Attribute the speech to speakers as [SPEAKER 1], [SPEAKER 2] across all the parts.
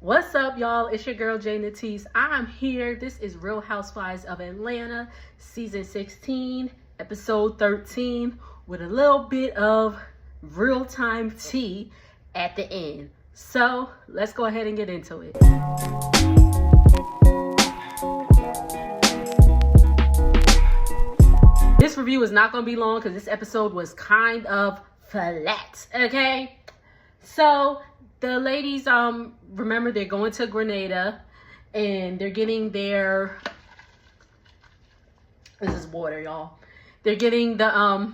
[SPEAKER 1] What's up, y'all? It's your girl, Jay Natisse. I'm here. This is Real Housewives of Atlanta, Season 16, Episode 13, with a little bit of real-time tea at the end. So, let's go ahead and get into it. This review is not going to be long because this episode was kind of flat, okay? So, the ladies, remember they're going to Grenada and they're getting their, this is water, y'all. They're getting the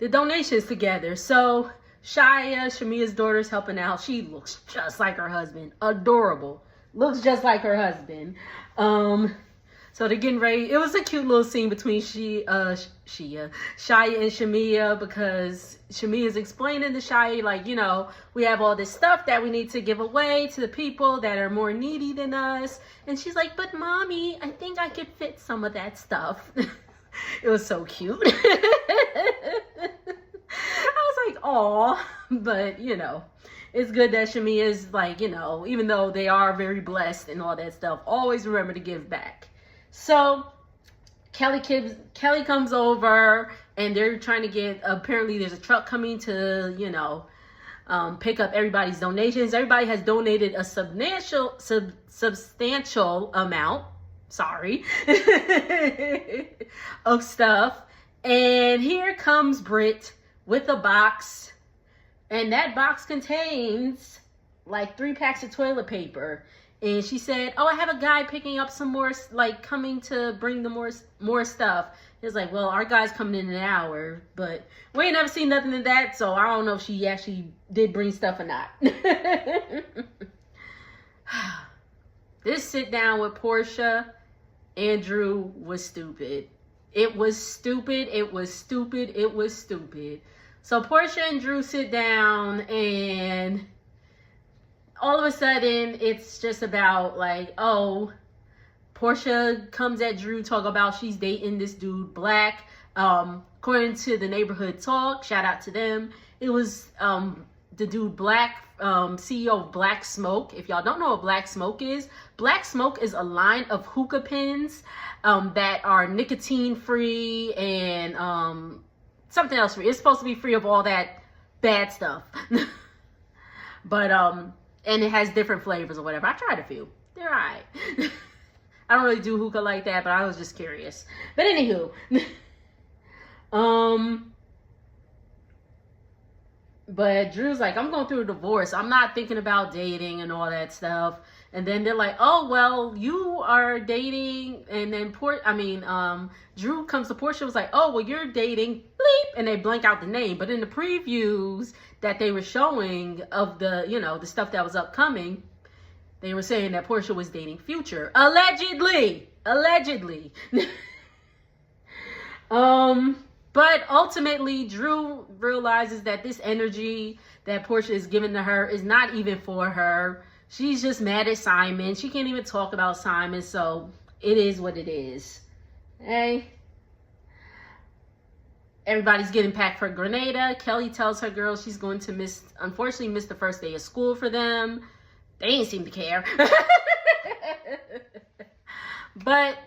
[SPEAKER 1] donations together. So Shamia's daughter's helping out. She looks just like her husband. Adorable. Looks just like her husband. So they're getting ready. It was a cute little scene between Shia and Shamia, because Shamia's explaining to Shia, like, you know, we have all this stuff that we need to give away to the people that are more needy than us. And she's like, but mommy, I think I could fit some of that stuff. It was so cute. I was like, aw, but you know, it's good that Shamia is like, you know, even though they are very blessed and all that stuff, always remember to give back. So Kelly comes over and they're trying to get, apparently there's a truck coming to, you know, pick up everybody's donations. Everybody has donated a substantial amount, of stuff. And here comes Britt with a box. And that box contains like 3 packs of toilet paper. And she said, oh, I have a guy picking up some more, like coming to bring the more stuff. It's like, well, our guy's coming in an hour, but we ain't never seen nothing of that. So I don't know if she actually did bring stuff or not. This sit down with Portia and Drew was stupid. It was stupid. It was stupid. It was stupid. So Portia and Drew sit down and all of a sudden, it's just about like, oh, Portia comes at Drew, talk about she's dating this dude, Black. According to the neighborhood talk, shout out to them, it was the dude Black, CEO of Black Smoke. If y'all don't know what Black Smoke is a line of hookah pens that are nicotine free and something else free. It's supposed to be free of all that bad stuff. But and it has different flavors or whatever. I tried a few. They're all right. I don't really do hookah like that, but I was just curious. But anywho. But Drew's like, I'm going through a divorce. I'm not thinking about dating and all that stuff. And then they're like, oh, well, you are dating. And then Drew comes to Portia, was like, oh, well, you're dating, bleep. And they blank out the name. But in the previews that they were showing of the, you know, the stuff that was upcoming, they were saying that Portia was dating Future. Allegedly. But ultimately, Drew realizes that this energy that Portia is giving to her is not even for her. She's just mad at Simon. She can't even talk about Simon, so it is what it is. Hey. Everybody's getting packed for Grenada. Kelly tells her girls she's going to unfortunately miss the first day of school for them. They ain't seem to care. But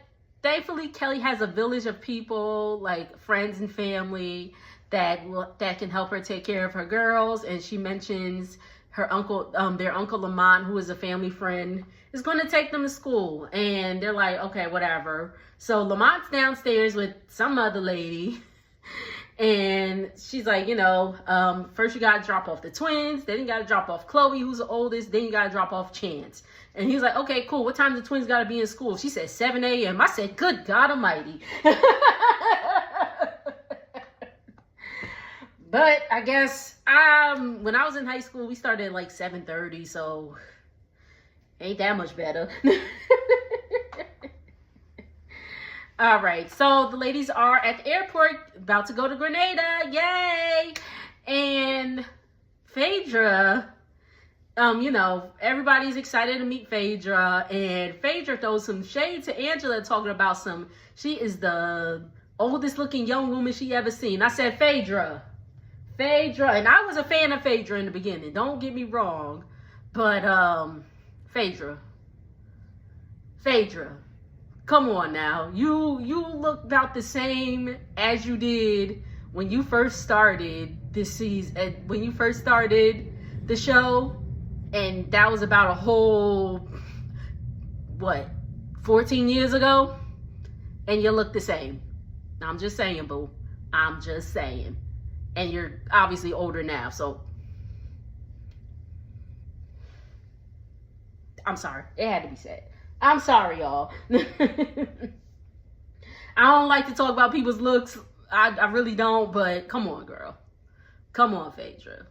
[SPEAKER 1] thankfully, Kelly has a village of people, like friends and family, that can help her take care of her girls. And she mentions her uncle, their Uncle Lamont, who is a family friend, is going to take them to school. And they're like, okay, whatever. So Lamont's downstairs with some other lady. And she's like, you know, first you got to drop off the twins. Then you got to drop off Chloe, who's the oldest. Then you got to drop off Chance. And he's like, okay, cool. What time do the twins got to be in school? She said 7 a.m. I said, good God almighty. But I guess when I was in high school, we started at like 7:30. So ain't that much better. All right, so the ladies are at the airport, about to go to Grenada, yay! And Phaedra, you know, everybody's excited to meet Phaedra, and Phaedra throws some shade to Angela, talking about she is the oldest looking young woman she ever seen. I said, Phaedra, and I was a fan of Phaedra in the beginning, don't get me wrong, but Phaedra. Come on now. You look about the same as you did when you first started this season, when you first started the show, and that was about a whole, 14 years ago, and you look the same. I'm just saying, boo. I'm just saying. And you're obviously older now, so I'm sorry. It had to be said. I'm sorry, y'all. I don't like to talk about people's looks. I really don't, but come on, girl. Come on, Phaedra.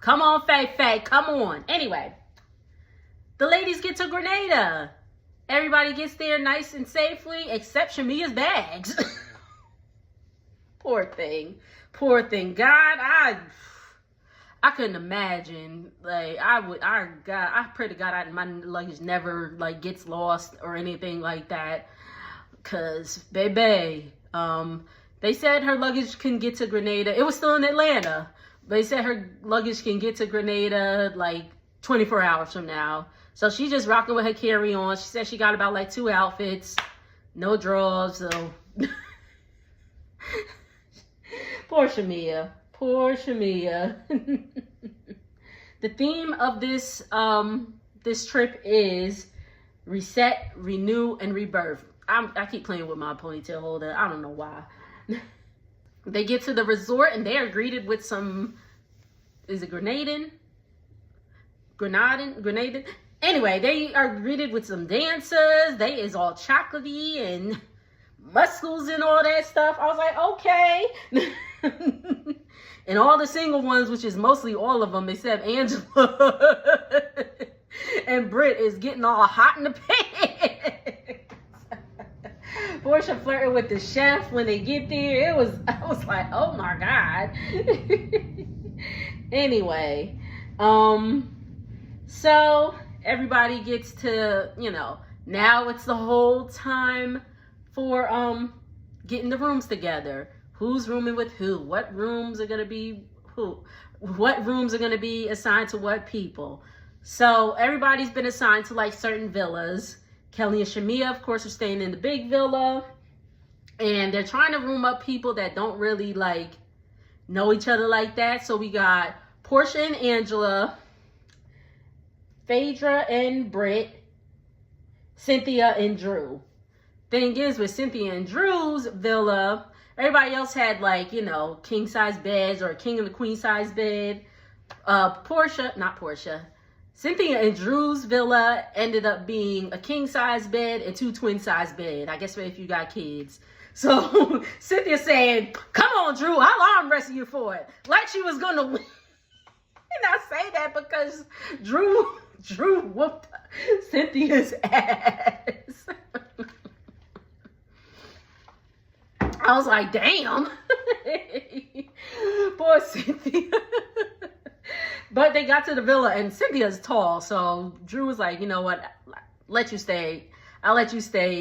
[SPEAKER 1] Come on, Faye. Come on. Anyway, the ladies get to Grenada. Everybody gets there nice and safely, except Shamia's bags. Poor thing. God, I couldn't imagine. Like, I pray to God my luggage never gets lost or anything like that. Cause baby, they said her luggage can get to Grenada. It was still in Atlanta. They said her luggage can get to Grenada 24 hours from now. So she's just rocking with her carry-on. She said she got about 2 outfits, no drawers. So poor Shamia. The theme of this this trip is reset, renew, and rebirth. I keep playing with my ponytail holder. I don't know why. They get to the resort and they are greeted with some, is it Grenadan? Anyway, they are greeted with some dancers. They is all chocolatey and muscles and all that stuff. I was like, okay. And all the single ones, which is mostly all of them, except Angela and Britt, is getting all hot in the pants. Portia flirting with the chef when they get there. I was like, oh my God. Anyway, so everybody gets to, now it's the whole time for getting the rooms together. Who's rooming with who? What rooms are gonna be who? What rooms are gonna be assigned to what people? So everybody's been assigned to certain villas. Kelly and Shamia, of course, are staying in the big villa, and they're trying to room up people that don't really know each other like that. So we got Portia and Angela, Phaedra and Britt, Cynthia and Drew. Thing is, with Cynthia and Drew's villa, everybody else had king size beds or a king and a queen size bed. Cynthia and Drew's villa ended up being a king size bed and 2 twin size bed. I guess if you got kids. So Cynthia said, "Come on, Drew, I'll arm wrestle you for it." Like she was gonna win. And I say that because Drew whooped Cynthia's ass. I was like, damn. Poor Cynthia. But they got to the villa and Cynthia's tall. So Drew was like, you know what? I'll let you stay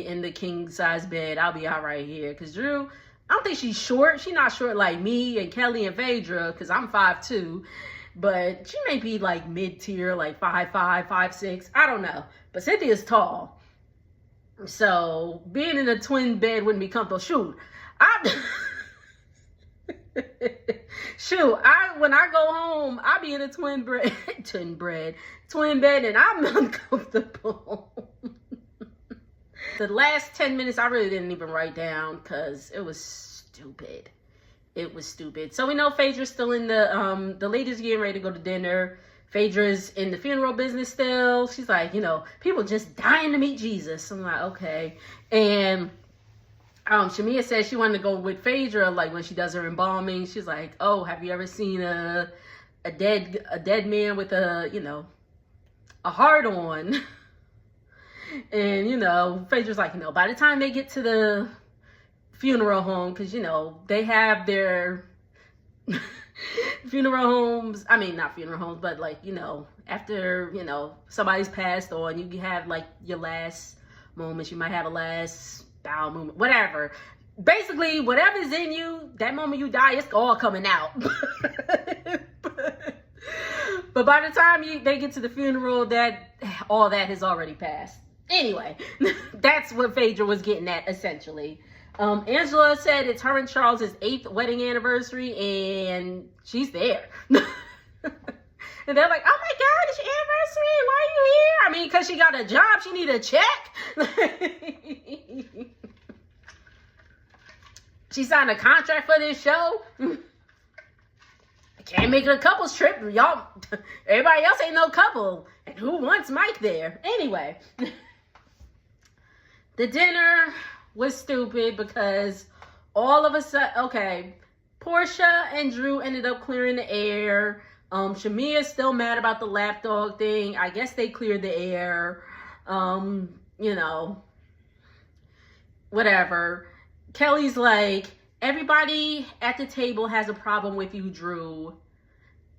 [SPEAKER 1] in the king size bed. I'll be all right here. Because Drew, I don't think she's short. She's not short like me and Kelly and Phaedra, because I'm 5'2". But she may be mid-tier, 5'5", 5'6". I don't know. But Cynthia's tall. So being in a twin bed wouldn't be comfortable. When I go home, I be in a twin bed, and I'm uncomfortable. The last 10 minutes, I really didn't even write down because it was stupid. So we know Phaedra's still in the ladies getting ready to go to dinner. Phaedra's in the funeral business still. She's like, people just dying to meet Jesus. I'm like, okay. And Shamia said she wanted to go with Phaedra, when she does her embalming. She's like, oh, have you ever seen a dead man with a heart on? And, Phaedra's like, by the time they get to the funeral home, because, they have their funeral homes. I mean, not funeral homes, but after, somebody's passed on, you have your last moments. You might have a last bowel movement, whatever. Basically, whatever's in you, that moment you die, it's all coming out. But by the time they get to the funeral, all that has already passed. Anyway, that's what Phaedra was getting at, essentially. Angela said it's her and Charles's 8th wedding anniversary, and she's there. And they're like, oh my God, it's your anniversary. Why are you here? I mean, because she got a job. She need a check. She signed a contract for this show. I can't make it a couples trip. Y'all, everybody else ain't no couple. And who wants Mike there? Anyway. The dinner was stupid because all of a sudden, okay, Portia and Drew ended up clearing the air. Shamia's still mad about the lapdog thing. I guess they cleared the air. You know, whatever. Kelly's like, everybody at the table has a problem with you, Drew,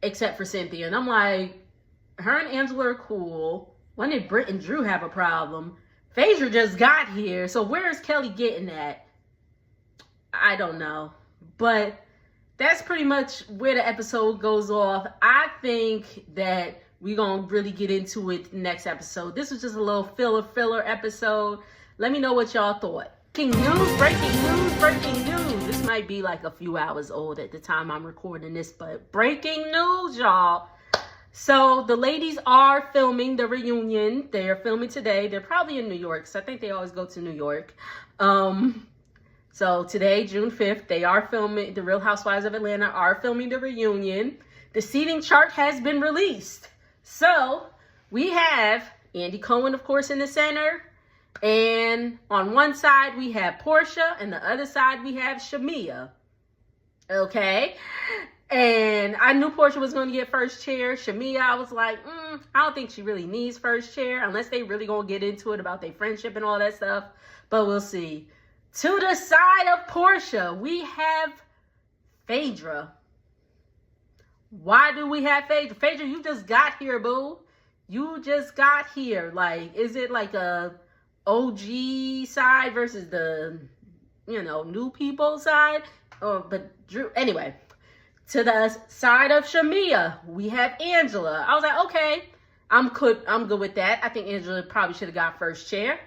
[SPEAKER 1] except for Cynthia. And I'm like, her and Angela are cool. When did Britt and Drew have a problem? Phaedra just got here. So where is Kelly getting at? I don't know. But that's pretty much where the episode goes off. I think that we're going to really get into it next episode. This was just a little filler episode. Let me know what y'all thought. Breaking news. This might be like a few hours old at the time I'm recording this, but breaking news, y'all. So the ladies are filming the reunion. They're filming today. They're probably in New York, so I think they always go to New York. So today, June 5th, they are filming, the Real Housewives of Atlanta are filming the reunion. The seating chart has been released. So we have Andy Cohen, of course, in the center. And on one side, we have Portia, and the other side, we have Shamia. Okay? And I knew Portia was going to get first chair. Shamia, I was like, I don't think she really needs first chair, unless they really going to get into it about their friendship and all that stuff. But we'll see. To the side of Portia, we have Phaedra. Why do we have Phaedra? Phaedra, you just got here, boo. You just got here. Like, is it like a OG side versus the, new people side? But Drew, anyway, to the side of Shamia, we have Angela. I was like, okay, I'm good with that. I think Angela probably should have got first chair.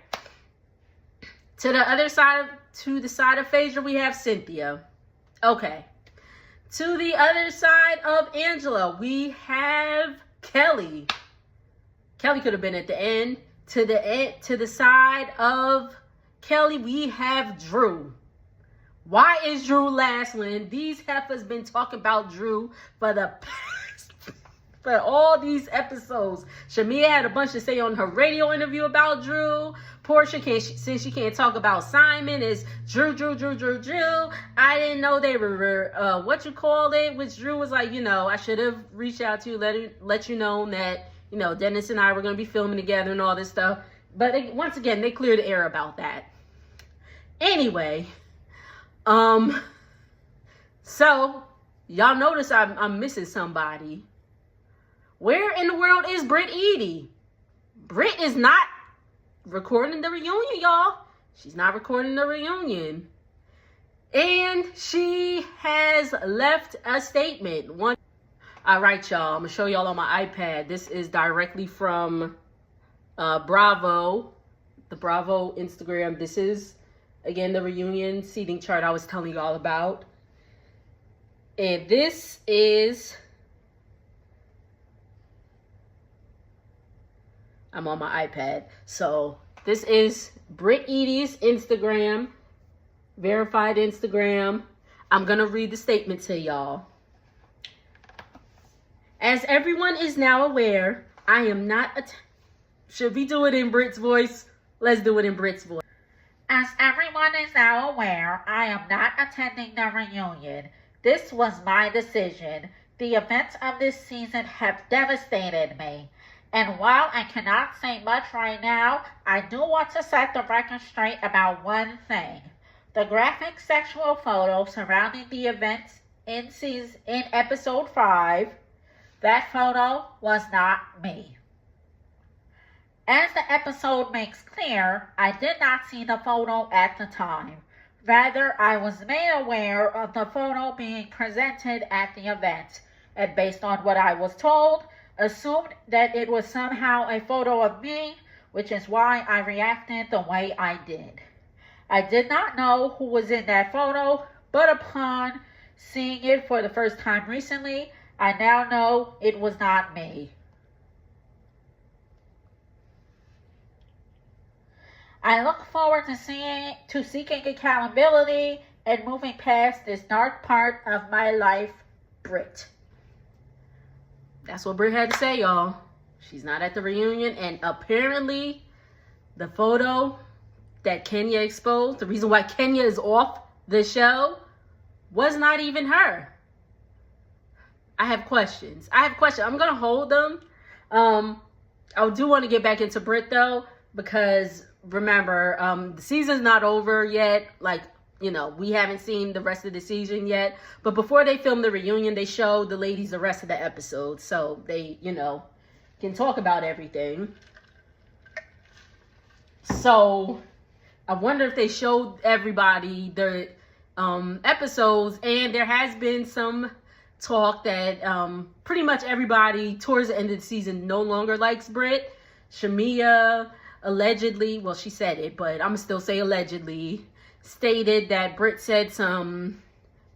[SPEAKER 1] To the side of Phaedra, we have Cynthia. Okay. To the other side of Angela, we have Kelly. Kelly could have been at the end. To the side of Kelly, we have Drew. Why is Drew last when these heifers been talking about Drew for all these episodes? Shamia had a bunch to say on her radio interview about Drew. Portia, since she can't talk about Simon, is Drew. I didn't know they were, which Drew was like, I should have reached out to you, let you know that, Dennis and I were going to be filming together and all this stuff. But once again, they cleared the air about that. Anyway, so y'all notice I'm missing somebody. Where in the world is Britt Edie? Britt is not recording the reunion, y'all. She's not recording the reunion. And she has left a statement. All right, y'all. I'm going to show y'all on my iPad. This is directly from Bravo. The Bravo Instagram. This is, again, the reunion seating chart I was telling y'all about. And this is... I'm on my iPad. So this is Britt Edie's Instagram, verified Instagram. I'm going to read the statement to y'all. As everyone is now aware, I am not... Should we do it in Britt's voice? Let's do it in Britt's voice.
[SPEAKER 2] As everyone is now aware, I am not attending the reunion. This was my decision. The events of this season have devastated me. And while I cannot say much right now, I do want to set the record straight about one thing. The graphic sexual photo surrounding the events in episode 5, that photo was not me. As the episode makes clear, I did not see the photo at the time. Rather, I was made aware of the photo being presented at the event. And based on what I was told, assumed that it was somehow a photo of me, which is why I reacted the way I did. I did not know who was in that photo, but upon seeing it for the first time recently, I now know it was not me. I look forward to seeking accountability and moving past this dark part of my life, Brit.
[SPEAKER 1] That's what Brit had to say, y'all. She's not at the reunion, and apparently the photo that Kenya exposed, the reason why Kenya is off the show, was not even her. I have questions. I'm going to hold them. I do want to get back into Brit, though, because remember, the season's not over yet. Like, you know, we haven't seen the rest of the season yet. But before they filmed the reunion, they showed the ladies the rest of the episodes. So they, you know, can talk about everything. So I wonder if they showed everybody the episodes. And there has been some talk that pretty much everybody towards the end of the season no longer likes Brit. Shamia allegedly, well, she said it, but I'm gonna still say allegedly, stated that Brit said some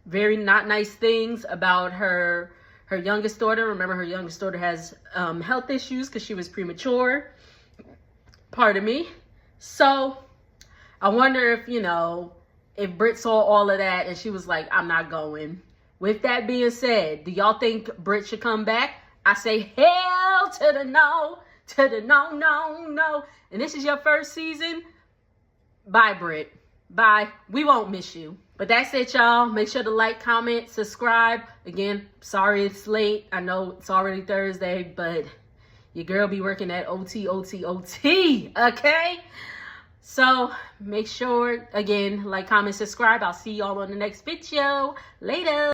[SPEAKER 1] very not nice things about her youngest daughter. Remember, her youngest daughter has health issues because she was premature. Pardon me. So I wonder if, you know, if Brit saw all of that and she was like, I'm not going. With that being said, do y'all think Brit should come back? I say hell to the no, to the no, no, no. And this is your first season? Bye, Brit. Bye. We won't miss you. But that's it, y'all. Make sure to like, comment, subscribe. Again, sorry it's late. I know it's already Thursday, but your girl be working at OT, okay? So make sure, again, like, comment, subscribe. I'll see y'all on the next video. Later.